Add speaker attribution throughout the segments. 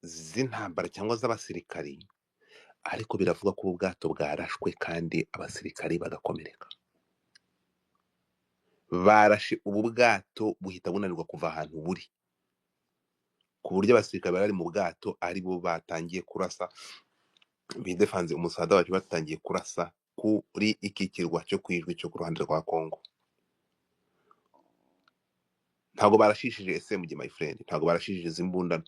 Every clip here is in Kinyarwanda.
Speaker 1: z'intambara cyangwa z'abasirikari, ariko biravugwa ko ubu bwato bwarashwe kandi abasirikari bagakomereka. Barashe ubu bwato buhita bunanirwa kuva ahantu buri, ku buryo abasirikare bari mu bwato ari bo batangiye kurasa, bidefanze umusada wacu batangiye kurasa kuri iki kirwa cyo kwijwi cyo ku ruhande rwa Kongo. Ntabwo barashishije SMG my friend, ntabwo barashishije zimbundano.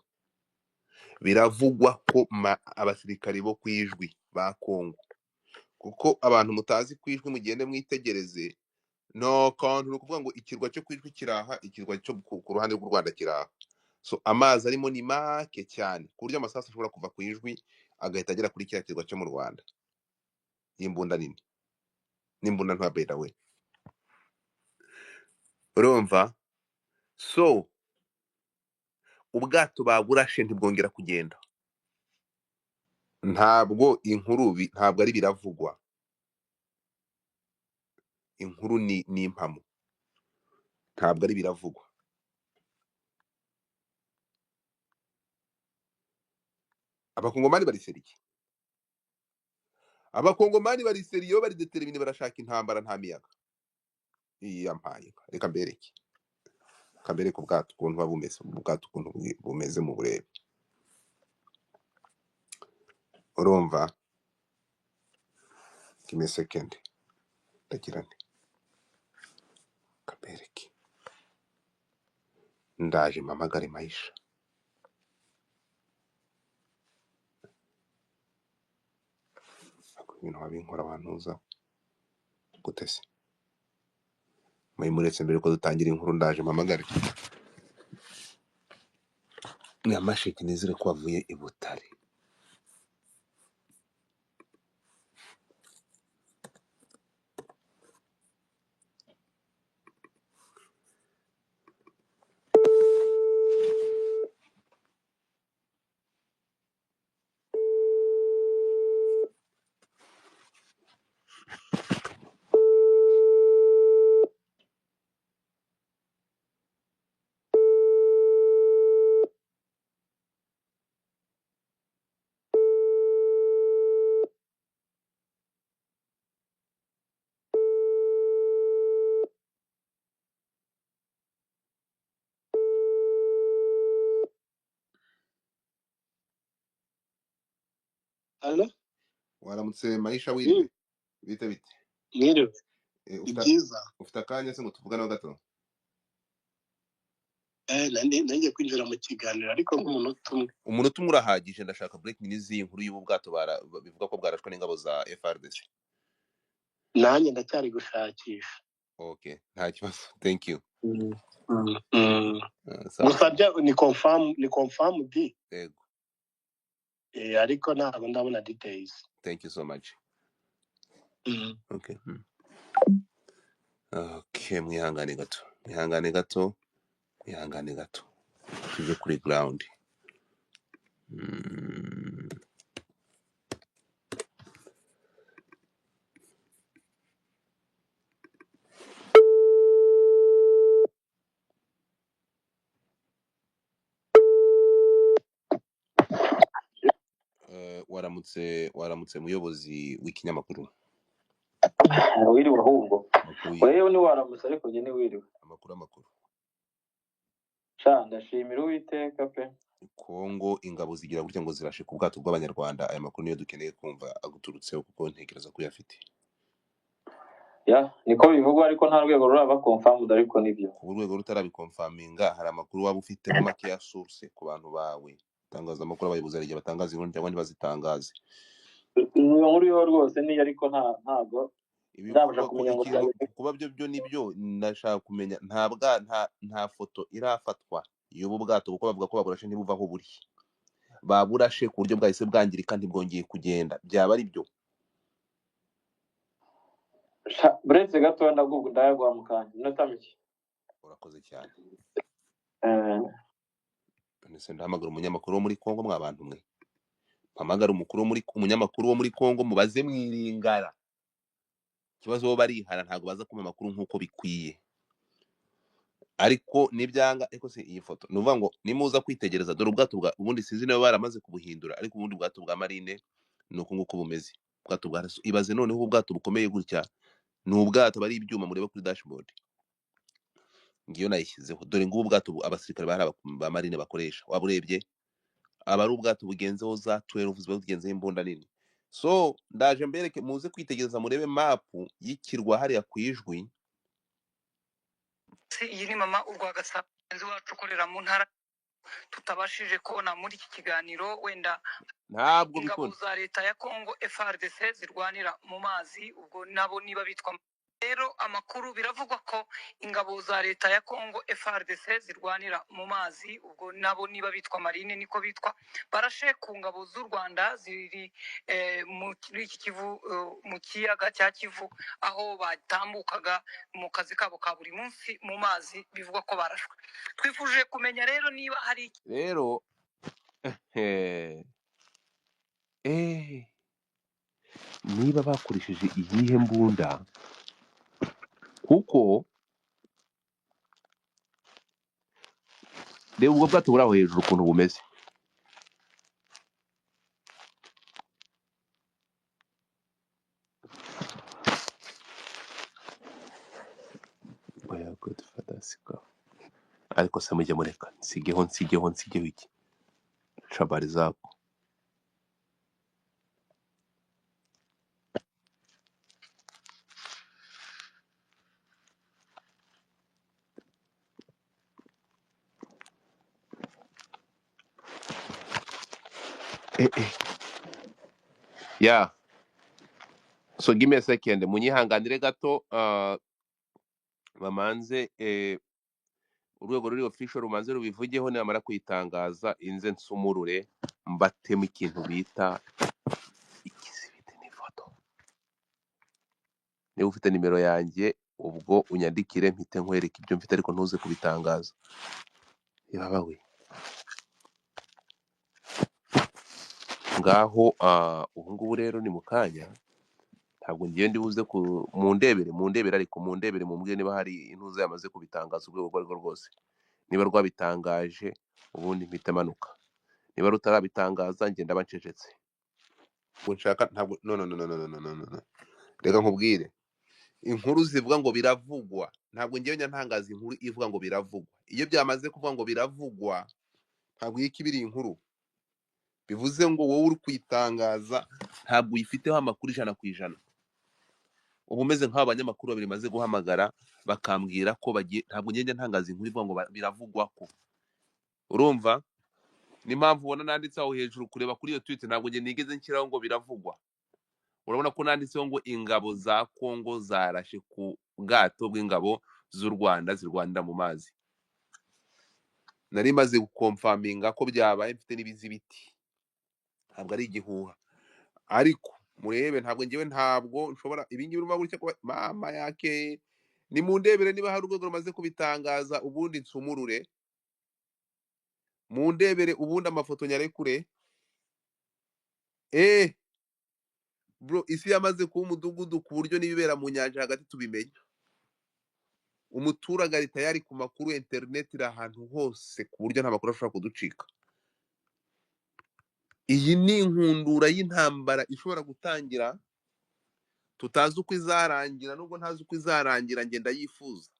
Speaker 1: Biravugwa ko abasirikari bo kwijwi ba Kongo, kuko abantu mutazi kwijwi mugende mwitegereze, no kantu nukuvuga ngo ikirwa cyo kwijwi kiraha, ikirwa cyo ku ruhande rw'u Rwanda kiraha. So amazi arimo ni make cyane ku buryo amasasu ashobora kuva ku ijwi agahita agera kuri kiriya kirwa cyo mu Rwanda, y'imbunda nini n'imbunda nto by the way. Urumva? So ubwato baburashe ntibwongera kugenda. Ntabwo inkuru ntabwo ari biravugwa, inkuru ni impamo, ntabwo ari biravugwa. Abakongomani bari seriye, abakongomani bari seriye, bari determine, barashaka intambara nta miyaga. Yampaye reka mbereke, kambereke ubwato ukuntu buba bumeze, ubwato ukuntu bumeze mu burebe. Urumva? Give me a second, ndagira nti kambereke, ndaje mpamagare Maisha. Ibintu wabinkora abantuza gute se? Muretse mbere ko dutangira inkuru, ndaje mpamagare Nyamasheke nizere ko wavuye i Butare.
Speaker 2: Allo?
Speaker 1: Waramutse Maisha, wiriwe? Bite bite?
Speaker 2: Mwiriwe. Ibyiza.
Speaker 1: Ufite akanya se ngo tuvugane gato?
Speaker 2: Nanjye kwinjira mu kiganiro ariko nk'umunota umwe.
Speaker 1: Umunota umwe urahagije, ndashaka breaking news y'inkuru y'ubu bwato bivuga ko bwarashwe n'ingabo za FRDC.
Speaker 2: Nanjye ndacyari gushakisha.
Speaker 1: Okay, nta kibazo. Thank you.
Speaker 2: Gusa ni confirm di.
Speaker 1: Yego.
Speaker 2: Ariko ntabwo ndabona details.
Speaker 1: Thank you so much. Okay. Okay, mwihangane gato. Tuje kuri ground. Waramutse muyobozi w'ikinyamakuru.
Speaker 3: Wiriwe ahubwo. Wewe ni waramutse ariko njye ni wiriwe.
Speaker 1: Amakuru.
Speaker 3: Sha ndashimira Uwiteka pe.
Speaker 1: Kongo ingabo zigira gutya ngo zirashe ku bwato bw'abanyarwanda. Aya makuru niyo dukeneye kumva aguturutseho kuko ntekereza ko uyafite.
Speaker 3: Ya, niko bivugwa ariko nta rwego ruraba confirmed ariko nibyo.
Speaker 1: Ku rwego rutarabikonfaminga, hari amakuru waba ufitemo make ya source ku bantu bawe. Tangaza amakuru abayobozi ari batangaza inkuru cyangwa ntibazitangaze.
Speaker 3: Inkuru yo rwose ni ariko ntago ndabasha kumenya ngo
Speaker 1: kuba byo nibyo ndashaka kumenya. Nta foto irafatwa y'ubu bwato kuko bavuga ko baburashe ntibuvaho buri. Baburashe ku buryo bwahise bwangirika ntibwongeye kugenda. Byaba ari byo?
Speaker 3: Bretse gato ndayagwa mukanya inota mike.
Speaker 1: Urakoze cyane. Nese ndahamagara umunyamakuru wo muri Kongo, mwabantu mwe. Mpamagara umunyamakuru wo muri Kongo, mubaze mwiringara. Kibazo bo barihana ntago baza kuma makuru nkuko bikwiye. ariko nibyanga ariko se iyi foto nuvuga ngo nimuza kwitegereza dore ubwato bwa ubundi sinzi niba baramaze kubuhindura ariko ubundi bwato bwa marine ni uku nguku bumeze ubwato bwa raso ibaze noneho ubwato bukomeye gutya ni ubwato bari ibyuma mureba kuri dashboard ngiyo nayishyizeho dore ngubu ubwato abasirikare bari ba marine bakoresha waba urebye aba ari ubwato bugenzeho za 12 ziba zigenzeho imbunda nini so ndaje mbereke muze kwitegereza murebe mapu y'ikirwa hariya ku ijwi iyi ni mama urwa Gasabo wacu ukorera mu ntara tutabashije kubona muri iki kiganiro wenda ntabwo ingabo za leta ya Congo FARDC zirwanira mu mazi ubwo nabo niba bitwa rero amakuru biravugwa ko ingabo za leta ya Congo FARDC zirwanira mu mazi ubwo nabo niba bitwa marine niko bitwa barashe ku ngabo z'u Rwanda ziri muri iki Kivu mu kiyaga cya Kivu aho batambukaga mu kazi kabo ka buri munsi mu mazi bivugwa ko barashwe twifuje kumenya rero niba hari rero niba bakoresheje iyihe mbunda kuko reba ubwo bwato buri aho hejuru ukuntu bumeze oya Godfather sika ariko se mujye mureka nsigeho iki shabari zako yeah so give me a second munyihanganire gato bamanze urwego ruri official rumanze rubivugeho namara kwitangaza inze nsumurure mbatemo ikintu bita ikizibite n'ifoto niba ufite nimero yanjye ubwo unyandikire mpite nkwereka ibyo mfite ariko ntuze kubitangaza yaba we ngaho ubu ngubu rero ni mu kanya ntabwo ngiye ndibuze mu ndebere ariko mu ndebere mumbwire niba hari intuze yamaze kubitangaza urwego rwo rwose niba rwabitangaje ubundi mpita manuka niba rutarabitangaza ngenda bacecetse nshaka ntabwo no reka nkubwire inkuru zivuga ngo biravugwa ntabwo ngiye ntangaza inkuru ivuga ngo biravugwa iyo byamaze kuvuga ngo biravugwa ntabwo yikibiri inkuru bivuze ngo wowe uri kwitangaza ntabwo uyifiteho amakuru 100%. ubu meze nk'abanyamakuru babiri maze guhamagara bakambwira ko bagiye ntabwo ngende ntangaza inkuru ivuga ngo biravugwa ko urumva n'impamvu ubona nanditse aho hejuru kureba kuri iyo tweet ntabwo ngende nigeze nshyiraho ngo biravugwa urabona ko nanditseho ngo ingabo za Congo zarashe ku bwato bw'ingabo z'u Rwanda zirwanira mu mazi nari maze gukonfaminga ko byabaye mfite n'ibizibiti ntabwo ari igihuha ariko murebe ntabwo nshobora ibingibi urumva gutya mama yake ni mu ndebere niba hari urwego rumaze kubitangaza ubundi nsumurure mu ndebere ubundi amafoto nyarekure bro isi yamaze kuba umudugudu ku buryo n'ibibera mu nyanja hagati tubimenya umuturage ari tayari ku makuru internet iri ahantu hose ku buryo nta makuru ashobora kuducika iyi ni inkundura y'intambara ishobora gutangira tutazi uko izarangira nubwo ntazi uko izarangira ngenda yifuza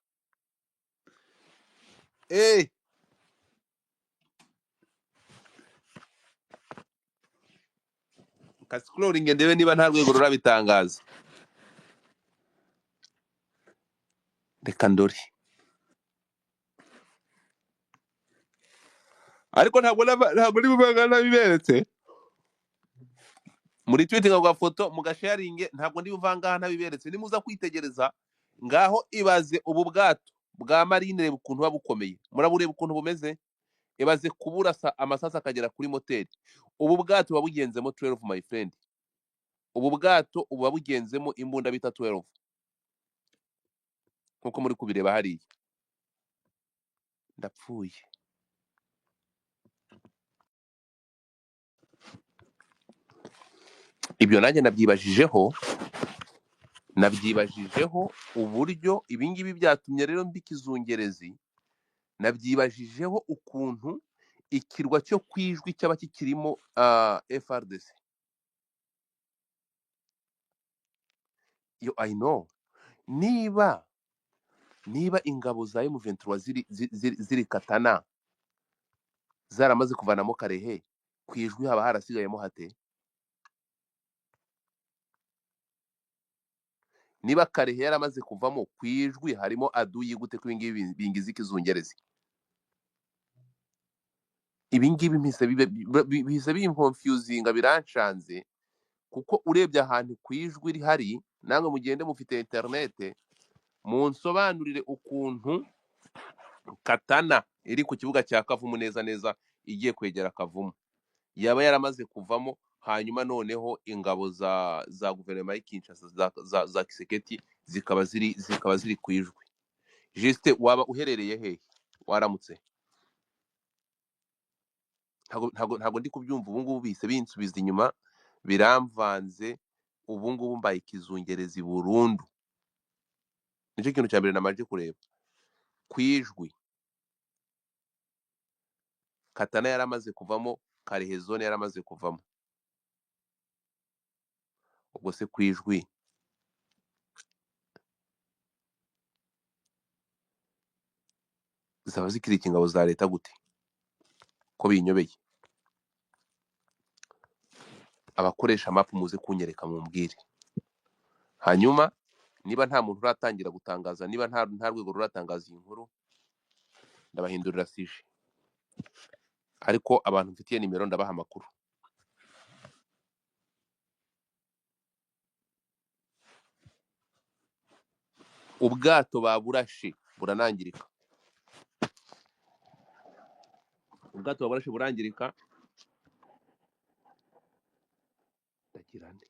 Speaker 1: kascroling ndebe niba nta rwego rurabitangaza reka ndori ariko ntabwo ni buvanga biberetse muri tweeting ngo foto mu gasharinge ntabwo ndi buvanga ntabiberetse nimuza kwitegereza ngaho ibaze ubu bwato bwa marine reba ukuntu babukomeye murabureba ukuntu bumeze ibaze kuburasa amasasa akagera kuri moteri ubu bwato babugenzemo 12 my friend ubu bwato ubu babugenzemo imbunda bita 12 nkuko muri kubireba hariya ndapfuye ibyo nanjye nabyibajijeho uburyo ibingibi byatumye rero mbikizungerezi nabyibajijeho ukuntu ikirwa cyo kwijwi cyaba kikirimo FRDC. Yo I know niba ingabo za M23 ziri Katana zaramaze kuvanamo Karehe, kwijwi haba harasigayemo hate? Niba Karehe yaramaze kuvamo, kwijwi harimo aduyi gute ko ibingibi bingize ikizungerezi? Ibingibi bihise bimconfusinga, biranshanze, kuko urebye ahantu kwijwi rihari, namwe mugende mufite interinete, munsobanurire ukuntu Katana iri ku kibuga cya Kavumu neza neza igiye kwegera Kavumu yaba yaramaze kuvamo, hanyuma noneho ingabo za guverinoma y'i Kinshasa za Kiseketi zikaba ziri kwijwi. Juste waba uherereye hehe waramutse? Ntago ndi kubyumva. Ubu ngubu bise binsubiza inyuma, biramvanze. Ubu ngubu mbaye ikizungerezi burundu. Nicyo kintu cya mbere namaje kureba. Kwijwi Katana yaramaze kuvamo, Karehe zone yaramaze kuvamo. Ubwo se kwijwi zaba zikiri ingabo za leta gute? Ko binyobeye. Abakoresha map muze kunyereka mumbwire. Hanyuma niba nta muntu uratangira gutangaza, niba nta rwego ruratangaza iyi nkuru, ndabahindurira sije. Ariko abantu mfitiye nimero ndabaha amakuru. Ubwato baburashe buranangirika. Ubwato baburashe burangirika. Ndagira nde?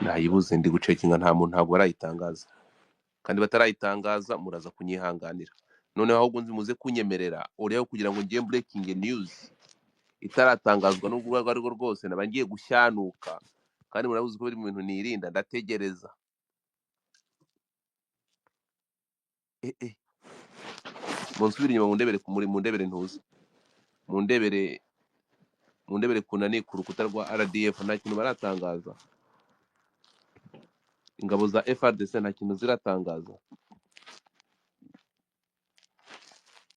Speaker 1: Nayibuze, ndi gucekinga, nta muntu ntabwo barayitangaza. Kandi batarayitangaza muraza kunyihanganira. Noneho ahubwo nzi muze kunyemerera urebe kugira ngo ngiye breaking news itaratangazwa n'urwego ari rwo rwose, naba ngiye gushyanuka. Kandi murabuzi ko biri mu bintu nirinda, ndategereza. Munsubire inyuma mundebere ntuzi. Mundebere kunani ku rukuta rwa RDF nta kintu baratangaza. Ingabo za FRDC nta kintu ziratangaza.